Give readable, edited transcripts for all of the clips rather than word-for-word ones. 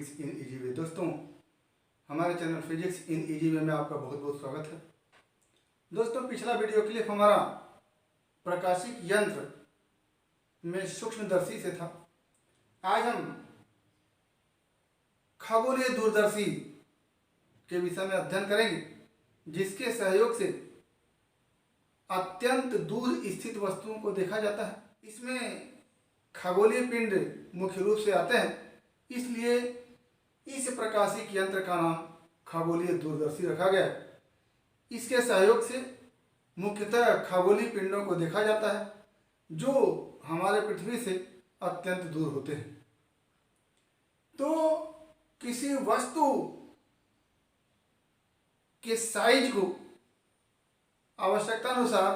Physics in easy way. दोस्तों, हमारे channel physics in easy way में आपका बहुत बहुत स्वागत है। दोस्तों, पिछला वीडियो क्लिप हमारा प्रकाशिक यंत्र में सूक्ष्मदर्शी से था। आज हम खगोलीय दूरदर्शी के विषय में अध्ययन करेंगे, जिसके सहयोग से अत्यंत दूर स्थित वस्तुओं को देखा जाता है। इसमें खगोलीय पिंड मुख्य रूप से आते हैं, इसलिए इस प्रकाशिक यंत्र का नाम खगोलीय दूरदर्शी रखा गया है। इसके सहयोग से मुख्यतः खगोलीय पिंडों को देखा जाता है, जो हमारे पृथ्वी से अत्यंत दूर होते हैं। तो किसी वस्तु के साइज को आवश्यकता अनुसार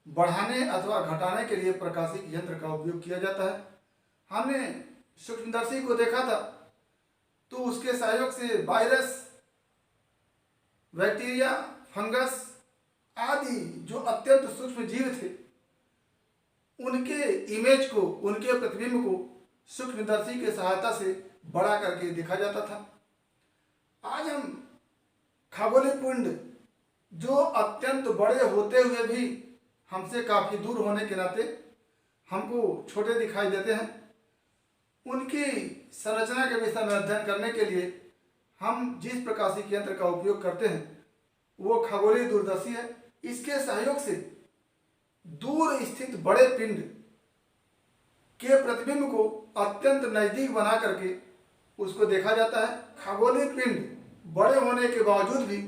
बढ़ाने अथवा घटाने के लिए प्रकाशिक यंत्र का उपयोग किया जाता है। हमने सूक्ष्मदर्शी को देखा था, तो उसके सहयोग से वायरस, बैक्टीरिया, फंगस आदि जो अत्यंत सूक्ष्म जीव थे, उनके इमेज को, उनके प्रतिबिंब को सूक्ष्मदर्शी के सहायता से बड़ा करके देखा जाता था। आज हम खगोलीय पिंड जो अत्यंत बड़े होते हुए भी हमसे काफ़ी दूर होने के नाते हमको छोटे दिखाई देते हैं, उनकी संरचना के विषय में अध्ययन करने के लिए हम जिस प्रकाशिक यंत्र का उपयोग करते हैं वो खगोलीय दूरदर्शी है। इसके सहयोग से दूर स्थित बड़े पिंड के प्रतिबिंब को अत्यंत नज़दीक बना करके उसको देखा जाता है। खगोलीय पिंड बड़े होने के बावजूद भी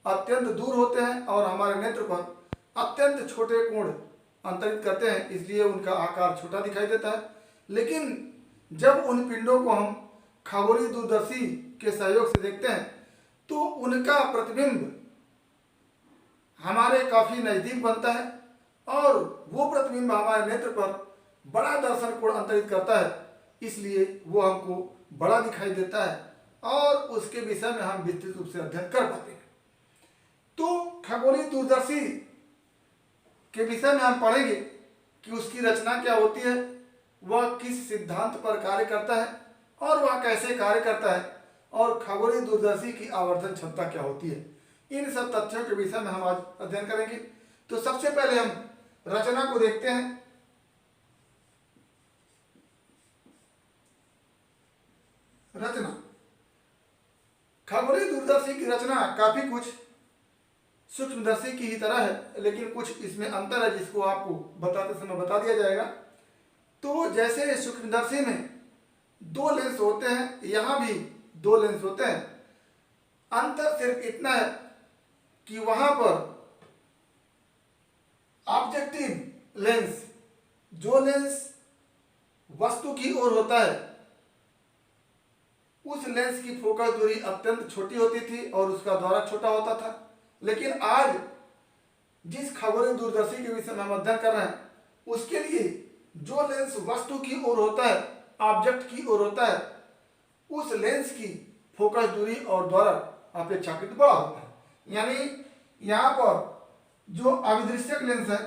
अत्यंत दूर होते हैं और हमारे नेत्र पर अत्यंत छोटे कोण अंतरित करते हैं, इसलिए उनका आकार छोटा दिखाई देता है। लेकिन जब उन पिंडों को हम खगोलीय दूरदर्शी के सहयोग से देखते हैं तो उनका प्रतिबिंब हमारे काफ़ी नज़दीक बनता है और वो प्रतिबिंब हमारे नेत्र पर बड़ा दर्शन कोण अंतरित करता है, इसलिए वो हमको बड़ा दिखाई देता है और उसके विषय में हम विस्तृत रूप से अध्ययन कर पाते हैं। तो खगोलीय दूरदर्शी के विषय में हम पढ़ेंगे कि उसकी रचना क्या होती है, वह किस सिद्धांत पर कार्य करता है और वह कैसे कार्य करता है, और खगोलीय दूरदर्शी की आवर्धन क्षमता क्या होती है। इन सब तथ्यों के विषय में हम आज अध्ययन करेंगे। तो सबसे पहले हम रचना को देखते हैं। रचना, खगोलीय दूरदर्शी की रचना काफी कुछ सूक्ष्मदर्शी की ही तरह है, लेकिन कुछ इसमें अंतर है जिसको आपको बताते समय बता दिया जाएगा। तो जैसे सूक्ष्मदर्शी में दो लेंस होते हैं, यहाँ भी दो लेंस होते हैं। अंतर सिर्फ इतना है कि वहां पर ऑब्जेक्टिव लेंस, जो लेंस वस्तु की ओर होता है, उस लेंस की फोकस दूरी अत्यंत छोटी होती थी और उसका द्वारा छोटा होता था। लेकिन आज जिस खगोलीय दूरदर्शी के विषय में हम अध्ययन कर रहे हैं, उसके लिए जो लेंस वस्तु की ओर होता है, ऑब्जेक्ट की ओर होता है, उस लेंस की फोकस दूरी और द्वारा अपेक्षाकृत बड़ा होता है। यानी यहाँ पर जो अभिदृश्यक लेंस है,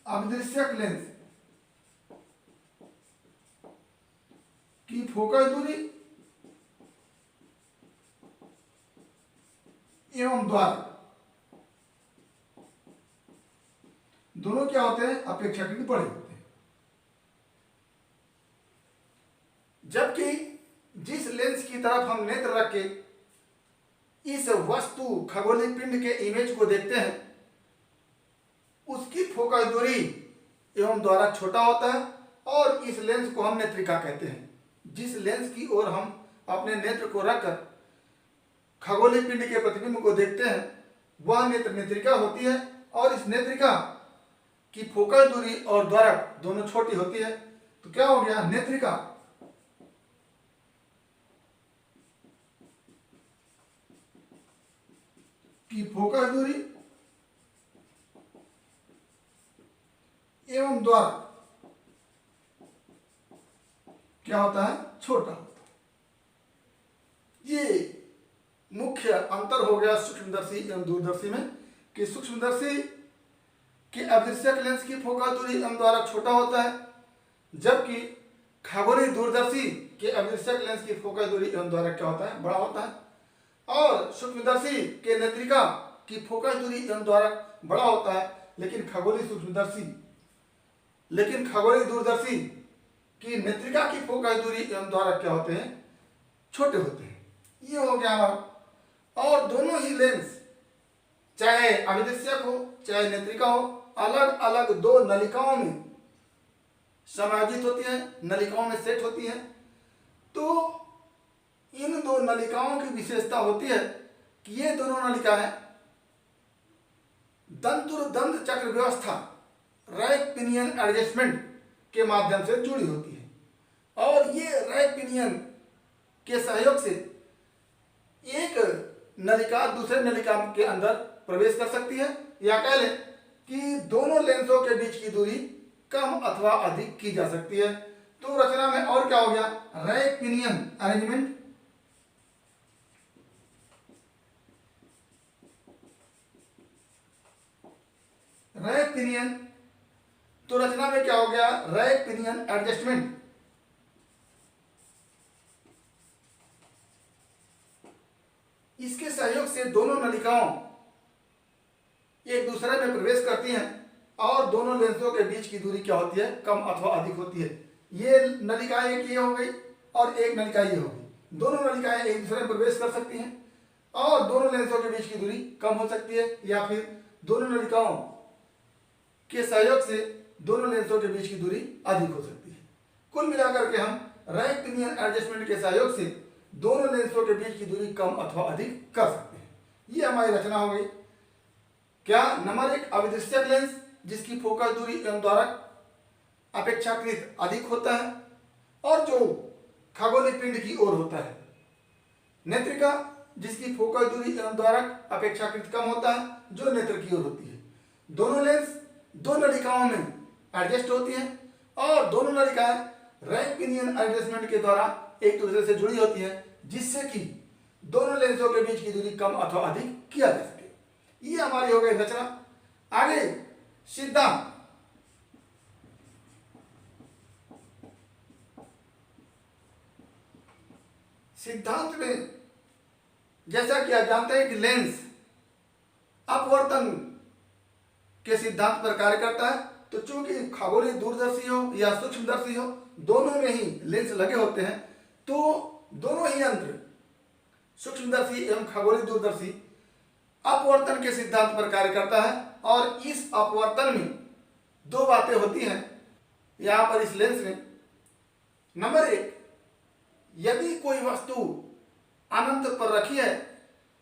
अभिदृश्यक लेंस की फोकस दूरी एवं द्वार दोनों क्या होते हैं, अपेक्षाकृत बड़े होते हैं। जबकि जिस लेंस की तरफ हम नेत्र रख के इस वस्तु खगोलीय पिंड के इमेज को देखते हैं, उसकी फोकस दूरी एवं द्वारा छोटा होता है और इस लेंस को हम नेत्रिका कहते हैं। जिस लेंस की ओर हम अपने नेत्र को रखकर खगोलीय पिंड के प्रतिबिंब को देखते हैं, वह नेत्र नेत्रिका होती है और इस नेत्रिका की फोकस दूरी और द्वारक दोनों छोटी होती है। तो क्या हो गया, नेत्रिका की फोकस दूरी एवं द्वारक क्या होता है, छोटा होता है। ये मुख्य अंतर हो गया सूक्ष्मदर्शी एवं दूरदर्शी में, कि सूक्ष्मदर्शी कि अदृश्यक लेंस की फोकस दूरी m द्वारा छोटा होता है, जबकि खगोलीय दूरदर्शी के अभिदर्शक लेंस की फोकस दूरी एवं द्वारक क्या होता है, बड़ा होता है। और सूक्ष्मदर्शी के नेत्रिका की फोकस दूरी एवं द्वारक बड़ा होता है, लेकिन खगोलीय दूरदर्शी की नेत्रिका की फोकस दूरी एवं द्वारक क्या होते हैं, छोटे होते हैं। ये हो गया हमारा। और दोनों ही लेंस चाहे अभिदर्शक हो चाहे नेत्रिका हो, अलग अलग दो नलिकाओं में समायोजित होती है, नलिकाओं में सेट होती है। तो इन दो नलिकाओं की विशेषता होती है कि ये दोनों नलिकाएं दंत चक्र व्यवस्था रैक पिनियन एडजस्टमेंट के माध्यम से जुड़ी होती है। और ये रैक पिनियन के सहयोग से एक नलिका दूसरे नलिका के अंदर प्रवेश कर सकती है, या कह लें कि दोनों लेंसों के बीच की दूरी कम अथवा अधिक की जा सकती है। तो रचना में और क्या हो गया, rack pinion arrangement. Rack pinion, तो रचना में क्या हो गया, रैक पिनियन एडजस्टमेंट। इसके सहयोग से दोनों नलिकाओं एक दूसरे में प्रवेश करती हैं और दोनों लेंसों के बीच की दूरी क्या होती है, कम अथवा अधिक होती है। ये नलिकाएं एक ये हो गई और एक नलिका ये हो गई। दोनों नलिकाएं एक दूसरे में प्रवेश कर सकती हैं और दोनों लेंसों के बीच की दूरी कम हो सकती है, या फिर दोनों नलिकाओं के सहयोग से दोनों लेंसों के बीच की दूरी अधिक हो सकती है। कुल मिलाकर के हम रैक पिनियन एडजस्टमेंट के सहयोग से दोनों लेंसों के बीच की दूरी कम अथवा अधिक कर सकते हैं। ये हमारी रचना हो गई। क्या, नंबर एक, अभिदर्शक लेंस जिसकी फोकस दूरी एवं द्वारक अपेक्षाकृत अधिक होता है और जो खगोलीय पिंड की ओर होता है। नेत्रिका जिसकी फोकस दूरी एवं द्वारक अपेक्षाकृत कम होता है, जो नेत्र की ओर होती है। दोनों लेंस दो नलिकाओं में एडजस्ट होती हैं और दोनों नलिकाएं रैक पिनियन एडजस्टमेंट के द्वारा एक दूसरे से जुड़ी होती है, जिससे कि दोनों लेंसों के बीच की दूरी कम अथवा अधिक किया जा सके। ये हमारी हो गई रचना। आगे सिद्धांत। सिद्धांत में जैसा कि आप जानते हैं कि लेंस अपवर्तन के सिद्धांत पर कार्य करता है। तो चूंकि खगोलीय दूरदर्शी हो या सूक्ष्मदर्शी हो, दोनों में ही लेंस लगे होते हैं, तो दोनों ही यंत्र सूक्ष्मदर्शी एवं खगोलीय दूरदर्शी अपवर्तन के सिद्धांत पर कार्य करता है। और इस अपवर्तन में दो बातें होती हैं यहाँ पर इस लेंस में। नंबर एक, यदि कोई वस्तु अनंत पर रखी है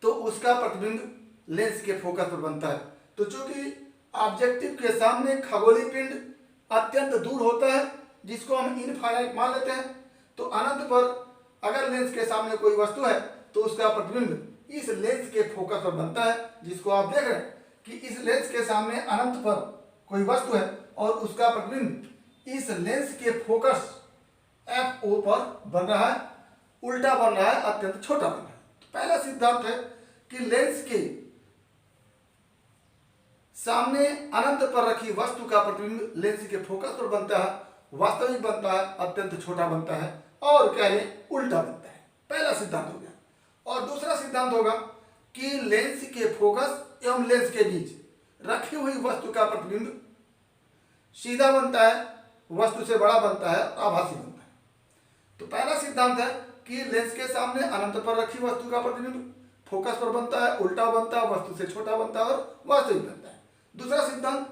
तो उसका प्रतिबिंब लेंस के फोकस पर बनता है। तो चूंकि ऑब्जेक्टिव के सामने खगोलीय पिंड अत्यंत दूर होता है, जिसको हम इनफाइनाइट मान लेते हैं, तो अनंत पर अगर लेंस के सामने कोई वस्तु है तो उसका प्रतिबिंब इस लेंस के फोकस पर बनता है, जिसको आप देख रहे हैं कि इस लेंस के सामने अनंत पर कोई वस्तु है और उसका प्रतिबिंब इस लेंस के फोकस FO पर बन रहा है, उल्टा बन रहा है, अत्यंत छोटा बन रहा है। तो पहला सिद्धांत है कि लेंस के सामने अनंत पर रखी वस्तु का प्रतिबिंब लेंस के फोकस पर बनता है, वास्तविक बनता है, अत्यंत छोटा बनता है, और क्या है, उल्टा बनता है। पहला सिद्धांत हो गया। और दूसरा सिद्धांत होगा कि लेंस के फोकस एवं लेंस के बीच रखी हुई वस्तु का प्रतिबिंब सीधा बनता है, वस्तु से बड़ा बनता है, आभासी बनता है। तो पहला सिद्धांत है कि लेंस के सामने अनंत पर रखी वस्तु का प्रतिबिंब फोकस पर बनता है, उल्टा बनता है, वस्तु से छोटा बनता है और वास्तविक बनता है। दूसरा सिद्धांत,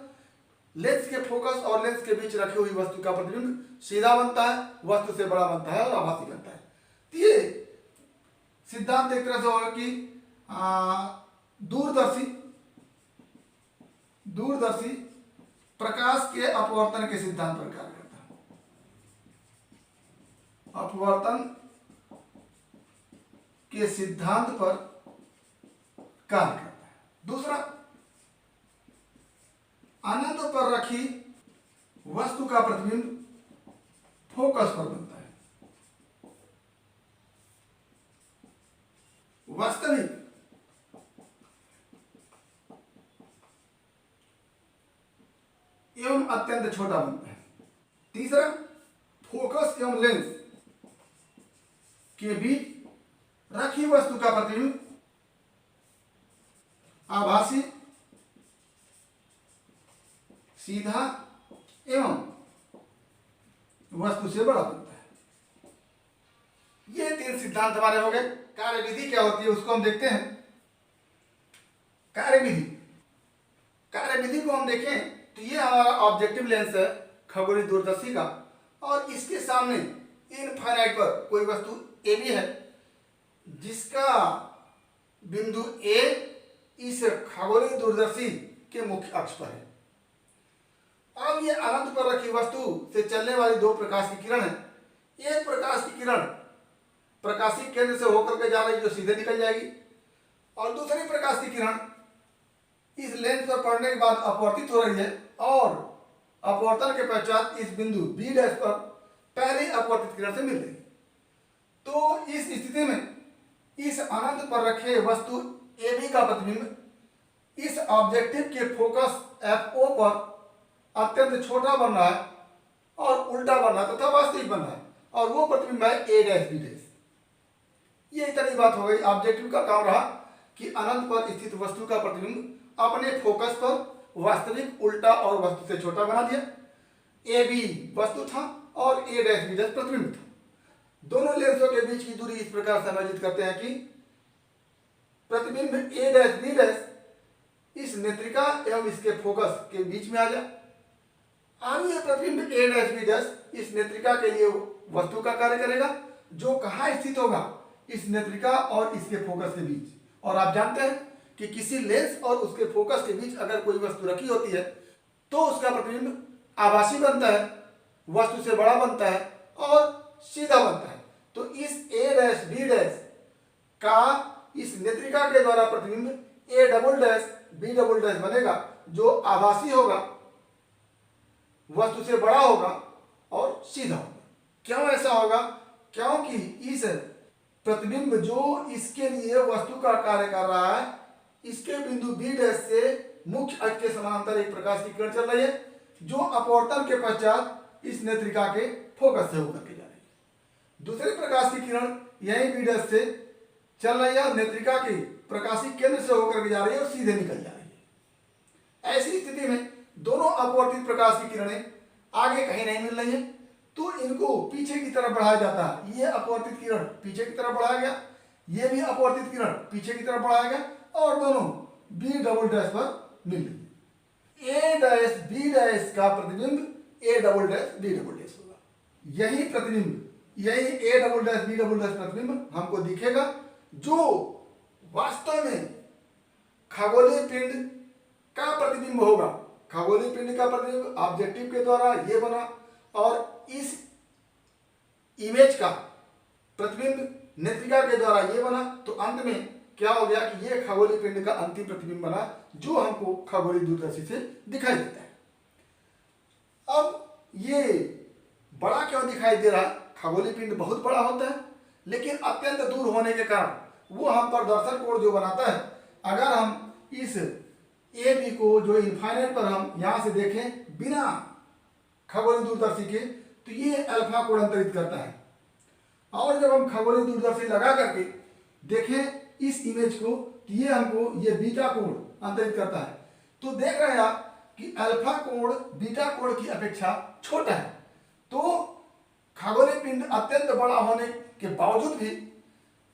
लेंस के फोकस और लेंस के बीच रखी हुई वस्तु का प्रतिबिंब सीधा बनता है, वस्तु से बड़ा बनता है और आभासी बनता है। तो ये सिद्धांत एक तरह से होगा कि दूरदर्शी प्रकाश के अपवर्तन के सिद्धांत पर कार्य करता है। अपवर्तन के सिद्धांत पर कार्य करता है। दूसरा, अनंत पर रखी वस्तु का प्रतिबिंब फोकस पर बनता है। वास्तविक एवं अत्यंत छोटा बनता है। तीसरा, एवं लेंस के बीच रखी वस्तु का प्रतिबिंब आभासी, सीधा एवं वस्तु से बड़ा बनता है। ये तीन सिद्धांत हमारे हो गए। कार्यविधि क्या होती है उसको हम देखते हैं। कार्यविधि को हम देखें तो ये हमारा ऑब्जेक्टिव लेंस है खगोलीय दूरदर्शी का, और इसके सामने इनफाइनाइट पर कोई वस्तु ए बी है जिसका बिंदु ए इस खगोलीय दूरदर्शी के मुख्य अक्ष पर है। अब ये अनंत पर रखी वस्तु से चलने वाली दो प्रकाश की किरण है। एक प्रकाश की किरण प्रकाशिक केंद्र से होकर के जा रही है जो सीधे निकल जाएगी, और दूसरी प्रकाश की किरण इस लेंस पर पड़ने के बाद अपवर्तित हो रही है और अपवर्तन के पश्चात इस बिंदु बी डैश पर पहली अपवर्तित किरण से मिल रही है। तो इस स्थिति में इस अनंत पर रखे वस्तु ए बी का प्रतिबिंब इस ऑब्जेक्टिव के फोकस एफ ओ पर अत्यंत छोटा बन रहा है और उल्टा बन रहा है तथा वास्तविक बन रहा है, और वो प्रतिबिंब है ए डैश बी डैश। ये इतनी बात हो गई। ऑब्जेक्टिव का काम रहा कि अनंत पर स्थित वस्तु का प्रतिबिंब अपने फोकस पर वास्तविक उल्टा और वस्तु से छोटा बना दिया। ए बी वस्तु था और ए डैश बी डैश प्रतिबिंब था। दोनों लेंसों के बीच की दूरी इस प्रकार समायोजित करते हैं कि प्रतिबिंब ए डैश बी डैश इस नेत्रिका एवं इसके फोकस के बीच में आ जाए। अब यह प्रतिबिंब ए डैश बी डैश इस नेत्रिका के लिए वस्तु का कार्य करेगा जो कहाँ स्थित होगा, इस नेत्रिका और इसके फोकस के बीच। और आप जानते हैं कि किसी लेंस और उसके फोकस के बीच अगर कोई वस्तु रखी होती है तो उसका प्रतिबिंब आभासी बनता है, वस्तु से बड़ा बनता है और सीधा बनता है। तो इस ए डैश बी डैश का इस नेत्रिका के द्वारा प्रतिबिंब A double dash B double dash बनेगा जो आभासी होगा, वस्तु से बड़ा होगा और सीधा होगा। क्यों ऐसा होगा? क्योंकि इस प्रतिबिंब जो इसके लिए वस्तु का कार्य कर रहा है, इसके बिंदु बी डैश से मुख्य अक्ष के समानांतर एक प्रकाश की किरण चल रही है जो अपवर्तन के पश्चात इस नेत्रिका के फोकस से होकर के जा रही है। दूसरी प्रकाश की किरण यही बी डैश से चल रही है और नेत्रिका के प्रकाशिक केंद्र से होकर के जा रही है और सीधे निकल जा रही है। ऐसी स्थिति में दोनों अपवर्तित प्रकाश की किरणें आगे कहीं नहीं मिल रही है तो इनको पीछे की तरफ बढ़ाया जाता है। ये अपवर्तित किरण पीछे की तरफ बढ़ाया गया, ये भी अपवर्तित किरण पीछे की तरफ बढ़ाया गया और दोनों बी डबल डैश पर मिल रही। ए डैश बी डैश का प्रतिबिंब A double dash B double dash होगा। यही प्रतिबिंब, यही A double dash B double dash प्रतिबिंब हमको दिखेगा जो वास्तव में खगोलीय पिंड का प्रतिबिंब होगा। खगोलीय पिंड का प्रतिबिंब ऑब्जेक्टिव के द्वारा ये बना और इस इमेज का प्रतिबिंब नेत्रिका के द्वारा ये बना, तो अंत में क्या हो गया कि ये खगोलीय पिंड का अंतिम प्रतिबिंब बना जो हमको खगोलीय दूरदर्शी से दिखाई देता है। अब ये बड़ा क्यों दिखाई दे रहा? खगोलीय पिंड बहुत बड़ा होता है लेकिन अत्यंत दूर होने के कारण वो हम पर दर्शन कोण जो बनाता है, अगर हम इस ए बी को जो इनफाइनाइट पर हम यहाँ से देखें बिना खगोलीय दूरदर्शी के, तो ये अल्फा कोण अंतरित करता है। और जब हम खगोलीय दूरदर्शी लगा करके देखें इस इमेज को तो ये हमको ये बीटा कोण अंतरित करता है। तो देख रहे हैं आप कि अल्फा कोण बीटा कोण की अपेक्षा छोटा है। तो खगोलीय पिंड अत्यंत बड़ा होने के बावजूद भी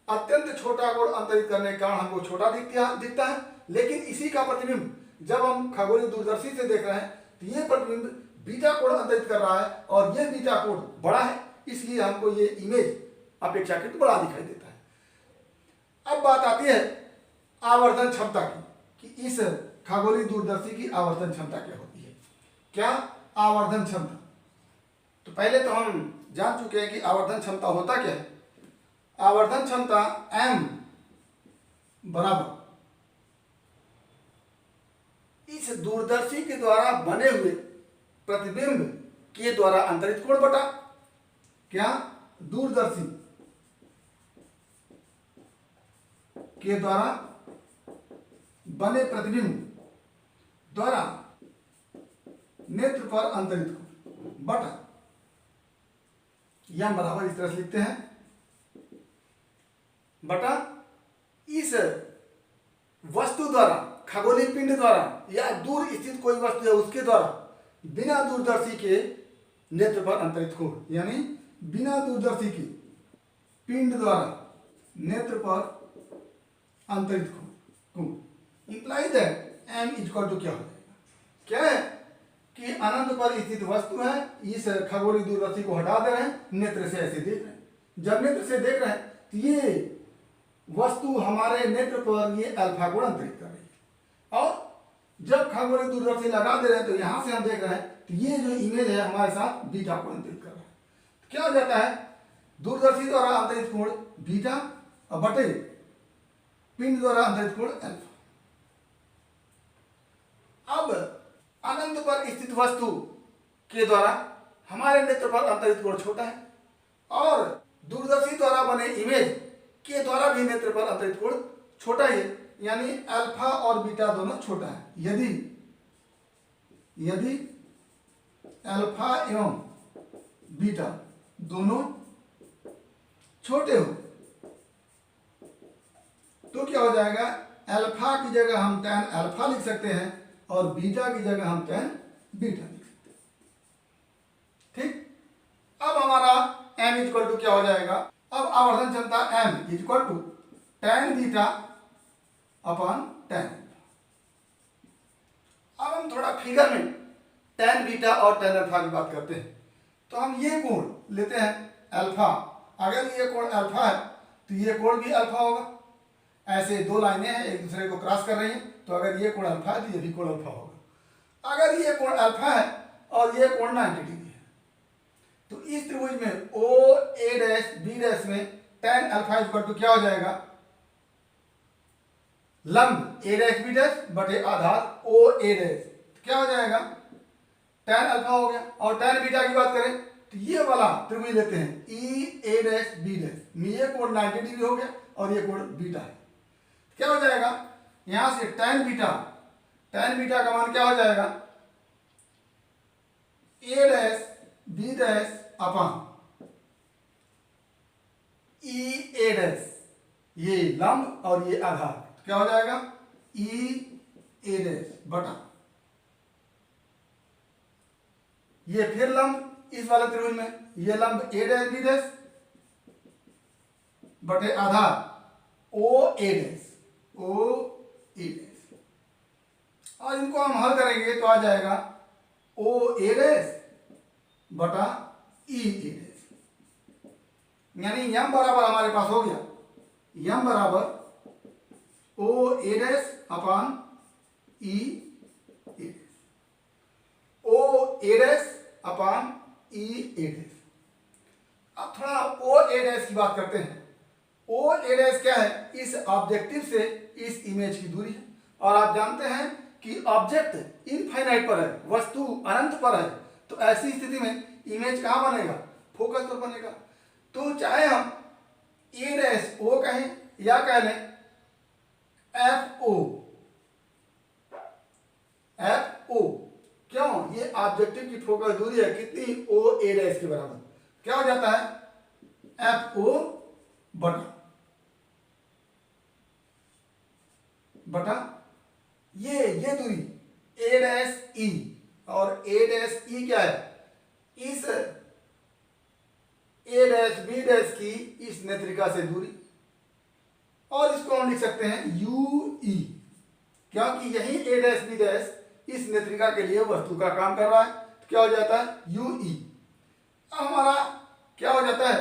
अत्यंत छोटा कोण अंतरित करने के कारण हमको छोटा दिखता है, लेकिन इसी का प्रतिबिंब जब हम खगोलीय दूरदर्शी से देख रहे हैं तो ये प्रतिबिंब बीटा कोण अंतरित कर रहा है और ये बीटा कोण बड़ा है, इसलिए हमको ये इमेज अपेक्षाकृत बड़ा दिखाई देता है। अब बात आती है आवर्धन क्षमता की कि इस खगोलीय दूरदर्शी की आवर्धन क्षमता क्या होती है। क्या आवर्धन क्षमता? तो पहले तो हम जान चुके हैं कि आवर्धन क्षमता होता क्या है। आवर्धन क्षमता m बराबर इस दूरदर्शी के द्वारा बने हुए प्रतिबिंब के द्वारा अंतरित कोण बटा क्या दूरदर्शी के द्वारा बने प्रतिबिंब द्वारा नेत्र पर अंतरित कोण बटा यम बराबर इस तरह से लिखते हैं बटा इस वस्तु द्वारा, खगोलीय पिंड द्वारा या दूर स्थित कोई वस्तु है उसके द्वारा बिना दूरदर्शी के नेत्र पर अंतरित कोण, यानी बिना दूरदर्शी के पिंड द्वारा नेत्र पर अंतरित कोण imply that M equal to क्या हो जाएगा, क्या है कि अनंत पर स्थित वस्तु है, इस खगोलीय दूरदर्शी को हटा दे रहे हैं, नेत्र से ऐसे देख रहे हैं। जब नेत्र से देख रहे हैं तो ये वस्तु हमारे नेत्र पर ये अल्फा कोण अंतरित कर रही है, और जब खगोलीय दूरदर्शी लगा दे रहे हैं तो यहां से हम देख रहे हैं तो ये जो इमेज है हमारे साथ बीटा को अंतरित कर रहा है। तो क्या हो जाता है, दूरदर्शी द्वारा अंतरित कोण बीटा और बटे पिंड द्वारा अंतरित कोण अल्फा। अब अनंत पर स्थित वस्तु के द्वारा हमारे नेत्र पर अंतरित कोण छोटा है, और दूरदर्शी द्वारा बने इमेज के द्वारा भी नेत्र पर अंतरित कोण छोटा ही है, यानी अल्फा और बीटा दोनों छोटा है। यदि अल्फा एवं बीटा दोनों छोटे हो तो क्या हो जाएगा, अल्फा की जगह हम tan अल्फा लिख सकते हैं और बीटा की जगह हम tan बीटा लिख सकते हैं। ठीक, अब हमारा m इक्वल टू क्या हो जाएगा, अब आवर्धन क्षमता m equal to tan beta upon tan। अब हम थोड़ा फिगर में tan बीटा और tan अल्फा की बात करते हैं। तो हम ये कोण लेते हैं अल्फा, अगर ये कोण अल्फा है तो ये कोण भी अल्फा होगा। ऐसे दो लाइनें हैं एक दूसरे को क्रॉस कर रही हैं, तो अगर ये कोण अल्फा है तो ये भी कोण अल्फा होगा। अगर ये कोण अल्फा है और ये कोण 90 डिग्री है तो इस त्रिभुज में ओ ए डैश बी डैश में tan अल्फा इक्वल टू क्या हो जाएगा, लंब ए डैश बी डैश बटे आधार ओ ए डैश, क्या हो जाएगा tan अल्फा हो गया। और tan बीटा की बात करें तो ये वाला त्रिभुज लेते हैं ई ए डैश बी डैश में, ये कोण 90 डिग्री हो गया और ये कोण बीटा है, क्या हो जाएगा, यहां से tan बीटा का मान क्या हो जाएगा, ए डैश बी डैश अपॉन ई ए डैश, ये लंब और ये आधार, क्या हो जाएगा ई ए डैश बटा ये फिर लंब इस वाले त्रिभुज में, ये लंब ए डैश बी डैश बटे आधार ओ ए डैश और इनको हम हल करेंगे तो आ जाएगा ओ ए डैश बटा ई ए डैश, यानी यम बराबर हमारे पास हो गया, यम बराबर ओ ए डैश अपॉन ई ए डैश, ओ ए डैश अपॉन ई ए डैश। अब थोड़ा ओ ए डैश की बात करते हैं। ओ ए डैश क्या है, इस ऑब्जेक्टिव से इस इमेज की दूरी है, और आप जानते हैं कि ऑब्जेक्ट इनफाइनाइट पर है, वस्तु अनंत पर है, तो ऐसी स्थिति में इमेज कहाँ बनेगा, फोकस पर बनेगा। तो चाहे हम ए डैश ओ कहें या कह लें एफ ओ, क्यों, ये ऑब्जेक्टिव की फोकस दूरी है कितनी, ओ ए डैश के बराबर, क्या हो जाता है एफ ओ बटा ये दूरी ए डैश ई, और ए डैश ई क्या है, इस ए डैश बी डैश की इस नेत्रिका से दूरी, और इसको हम लिख सकते हैं यू ई, क्योंकि यही ए डैश बी डैश इस नेत्रिका के लिए वस्तु का काम कर रहा है, तो क्या हो जाता है यू ई। अब हमारा क्या हो जाता है,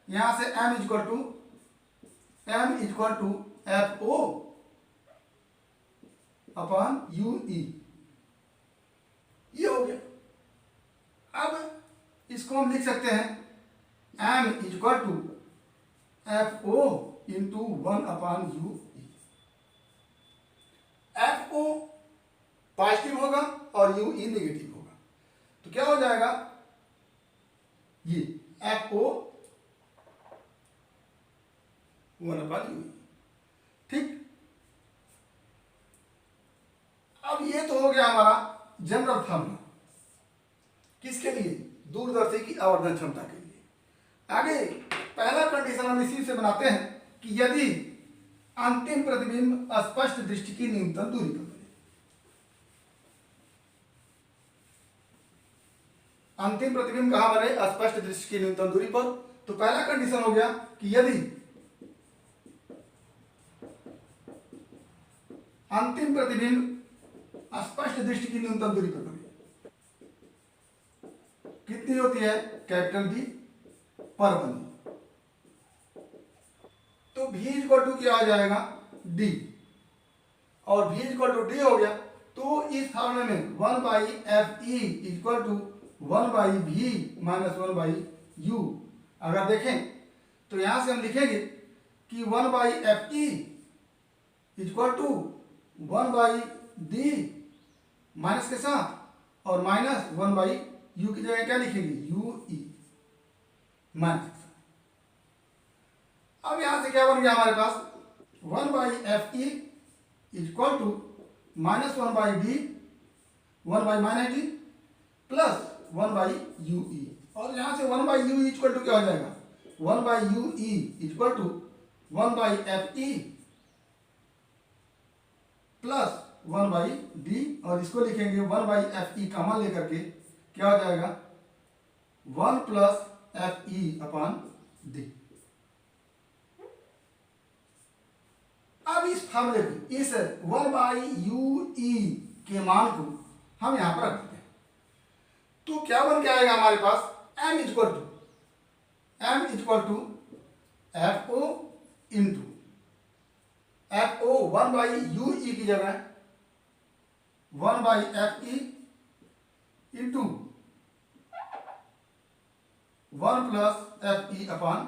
यहां से m equal to F O upon U E, ये हो गया। अब इसको हम लिख सकते हैं m equal to F O into 1 upon U E. F O positive होगा और यू ई नेगेटिव होगा, तो क्या हो जाएगा, ये F O 1 upon U E. ठीक, अब ये तो हो गया हमारा जनरल फॉर्मूला, किसके लिए, दूरदर्शी की आवर्धन क्षमता के लिए। आगे पहला कंडीशन हम इसी से बनाते हैं कि यदि अंतिम प्रतिबिंब स्पष्ट दृष्टि की न्यूनतम दूरी पर बने। अंतिम प्रतिबिंब कहां बने? स्पष्ट दृष्टि की न्यूनतम दूरी पर। तो पहला कंडीशन हो गया कि यदि अंतिम प्रतिबिंब स्पष्ट दृष्टि की न्यूनतम दूरी पर बने, कितनी होती है? कैपिटल डी पर बनी। तो v इक्वल टू क्या हो जाएगा? d। और v इक्वल टू डी हो गया तो इस फॉर्मूले में 1/fe equal to 1/v minus 1/u। अगर देखें तो यहां से हम लिखेंगे कि 1/fe equal to 1/d minus के साथ और माइनस 1/u की जगह क्या लिखेंगे? ue minus. अब यहां से क्या बन गया हमारे पास? 1/fe equal to minus 1/d 1/-d plus 1/ue। और यहां से 1/u इक्वल टू क्या हो जाएगा? 1/ue equal to 1/fe plus 1/d। और इसको लिखेंगे 1/fe कॉमन लेकर के क्या हो जाएगा? 1 प्लस fe अपॉन d। अब इस फॉर्मूले को, इस 1/ue के मान को हम यहां पर रख देते हैं। तो क्या बन के आएगा हमारे पास? m equal to fo into fo 1/ue की जगह 1/fe into 1 plus fe upon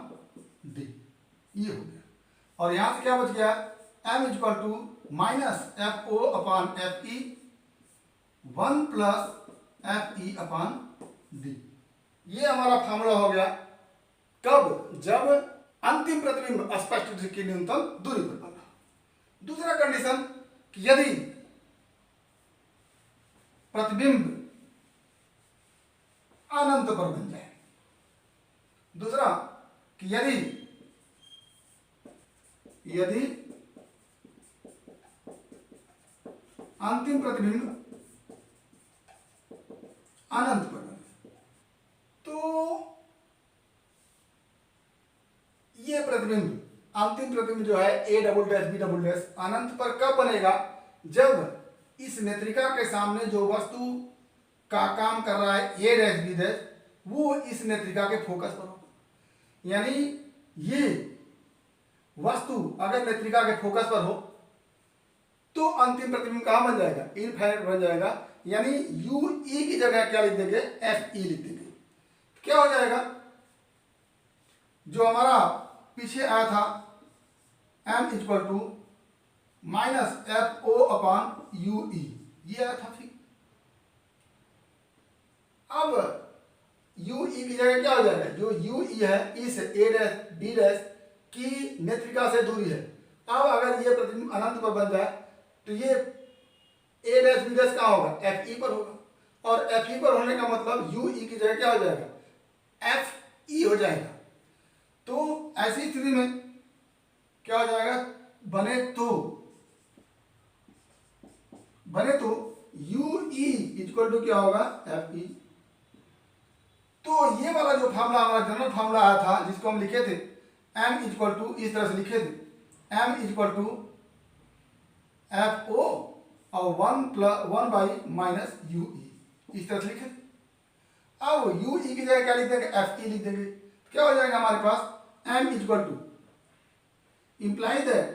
d। ये हो गया। और यहां से क्या बच गया? m equal to minus fo upon fe 1 plus fe upon d। ये हमारा फॉर्मूला हो गया। कब? जब अंतिम प्रतिबिंब स्पष्ट दृष्टि की न्यूनतम दूरी पर बना। दूसरा कंडीशन कि यदि प्रतिबिंब अनंत पर बन जाए। दूसरा कि यदि अंतिम प्रतिबिंब अनंत पर बने तो ये प्रतिबिंब, अंतिम प्रतिबिंब जो है a double dash b double dash अनंत पर कब बनेगा? जब इस नेत्रिका के सामने जो वस्तु का काम कर रहा है a डैश b डैश, वो इस नेत्रिका के फोकस पर हो। यानी ये वस्तु अगर नेत्रिका के फोकस पर हो तो अंतिम प्रतिबिंब कहां बन जाएगा? इनफाइनाइट बन जाएगा। यानी ue की जगह क्या लिख देंगे? fe लिख देंगे। क्या हो जाएगा? जो हमारा पीछे आया था m equal to minus fo upon ue, ये आया था। फिर अब ue की जगह क्या हो जाएगा? जो ue है इस a डैश b डैश की नेत्रिका से दूरी है। अब अगर ये प्रतिबिंब अनंत पर बन जाए तो ये a डैश b डैश कहाँ होगा? fe पर होगा। और fe पर होने का मतलब ue की जगह क्या हो जाएगा? fe हो जाएगा। तो ऐसी स्थिति में क्या हो जाएगा? बने तो ue इक्वल टू क्या होगा? fe। तो ये वाला जो फार्मूला हमारा जनरल फार्मूला आया था जिसको हम लिखे थे m इक्वल टू, इस तरह से लिखे थे m इक्वल टू fo और 1 बाई माइनस ue, इस तरह से लिखे थे। अब ue की जगह क्या लिख देंगे? fe लिख देंगे। क्या हो जाएगा हमारे पास? m equal to imply that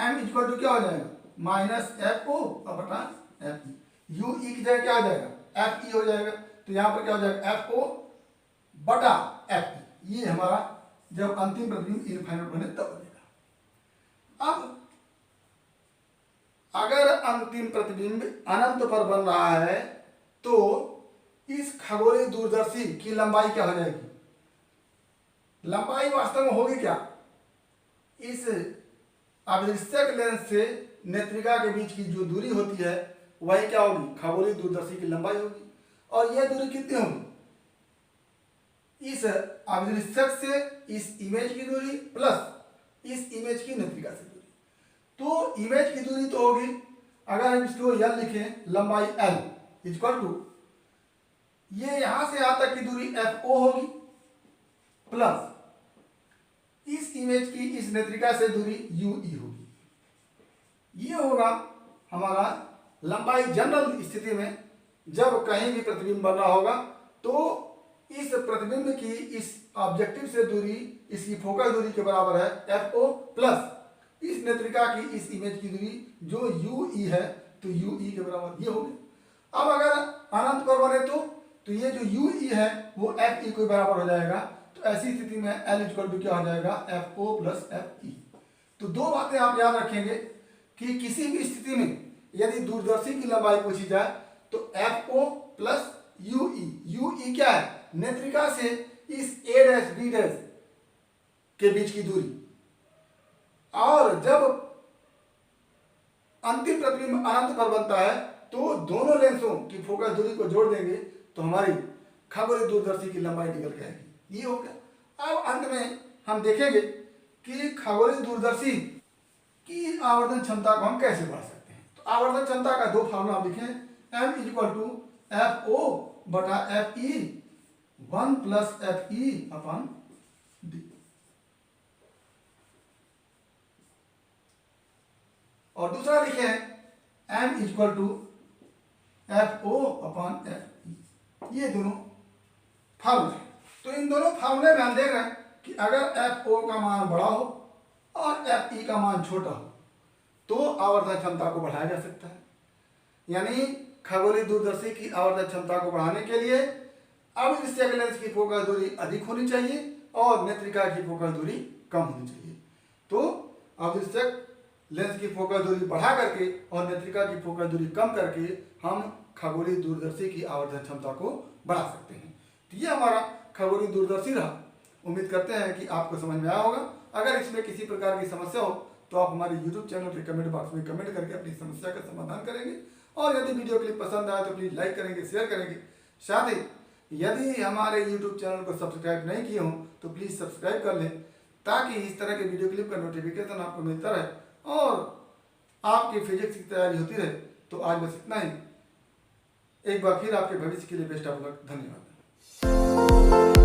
m equal to क्या हो जाएगा? Minus fo upon fe। ue की जगह क्या हो जाएगा? fe हो जाएगा। तो यहां पर क्या हो जाएगा? fo बटा fe। ये हमारा जब अंतिम प्रतिबिंब इनफाइनाइट बने तब बनेगा। अब अगर अंतिम प्रतिबिंब अनंत पर बन रहा है तो इस खगोलीय दूरदर्शी की लंबाई क्या हो जाएगी? लंबाई वास्तव में होगी क्या? इस आवृत्तक लेंस से नेत्रिका के बीच की जो दूरी होती है वही क्या होगी? खगोलीय दूरदर्शी की लंबाई होगी। और यह दूरी कितनी होगी? इस ऑब्जेक्ट से इस इमेज की दूरी प्लस इस इमेज की नेत्रिका से दूरी। तो इमेज की दूरी तो होगी, अगर हम इसको L लिखें, लंबाई L इक्वल टू ये यहां से यहां तक की दूरी FO होगी प्लस इस इमेज की इस नेत्रिका से दूरी UE होगी। ये होगा हमारा लंबाई जनरल स्थिति में जब कहीं भी प्रतिबिंब बन रहा होगा तो इस प्रतिबिंब की इस ऑब्जेक्टिव से दूरी इसकी फोकल दूरी के बराबर है FO प्लस इस नेत्रिका की इस इमेज की दूरी जो UE है तो UE के बराबर ये होगी। अब अगर अनंत पर बने तो ये जो UE है वो FE के बराबर हो जाएगा। तो ऐसी स्थिति में L इक्वल टू क्या हो जाएगा, FO प्लस FE। तो दो बातें आप याद रखेंगे कि किसी भी स्थिति में यदि दूरदर्शी की लंबाई पूछी जाए तो FO प्लस UE क्या है, नेत्रिका से इस A डैश B डैश के बीच की दूरी। और जब अंतिम प्रतिबिंब अनंत पर बनता है तो दोनों लेंसों की फोकस दूरी को जोड़ देंगे तो हमारी खगोलीय दूरदर्शी की लंबाई निकल के आएगी। ये हो गया। अब अंत में हम देखेंगे कि खगोलीय दूरदर्शी की आवर्धन क्षमता को हम कैसे बढ़ा सकते हैं। तो आवर्धन क्षमता का दो फार्मूला हम लिखें, M इक्वल टू FO बटा FE 1 plus FE upon D। और दूसरा लिखे M equal to FO upon FE। ये दोनों फार्मूले। तो इन दोनों फार्मूले में हम देख रहे हैं कि अगर FO का मान बड़ा हो और FE का मान छोटा हो तो आवर्धन क्षमता को बढ़ाया जा सकता है। यानी खगोलीय दूरदर्शी की आवर्धन क्षमता को बढ़ाने के लिए अविलक्षिक लेंस की फोकस दूरी अधिक होनी चाहिए और नेत्रिका की फोकस दूरी कम होनी चाहिए। तो अविलक्षिक लेंस की फोकस दूरी बढ़ा करके और नेत्रिका की फोकस दूरी कम करके हम खगोलीय दूरदर्शी की आवर्धन क्षमता को बढ़ा सकते हैं। तो ये हमारा खगोलीय दूरदर्शी रहा। उम्मीद करते हैं कि आपको समझ में आया होगा। अगर इसमें किसी प्रकार की समस्या हो तो आप हमारे YouTube चैनल के कमेंट बॉक्स में कमेंट करके अपनी समस्या का समाधान करेंगे। और यदि वीडियो क्लिप पसंद आए तो प्लीज़ लाइक करेंगे, शेयर करेंगे। साथ ही यदि हमारे YouTube चैनल को सब्सक्राइब नहीं किए हों तो प्लीज़ सब्सक्राइब कर लें ताकि इस तरह के वीडियो क्लिप का नोटिफिकेशन आपको मिलता रहे और आपकी फिजिक्स की तैयारी होती रहे। तो आज बस इतना ही। एक बार फिर आपके भविष्य के लिए बेस्ट ऑफ लक। धन्यवाद।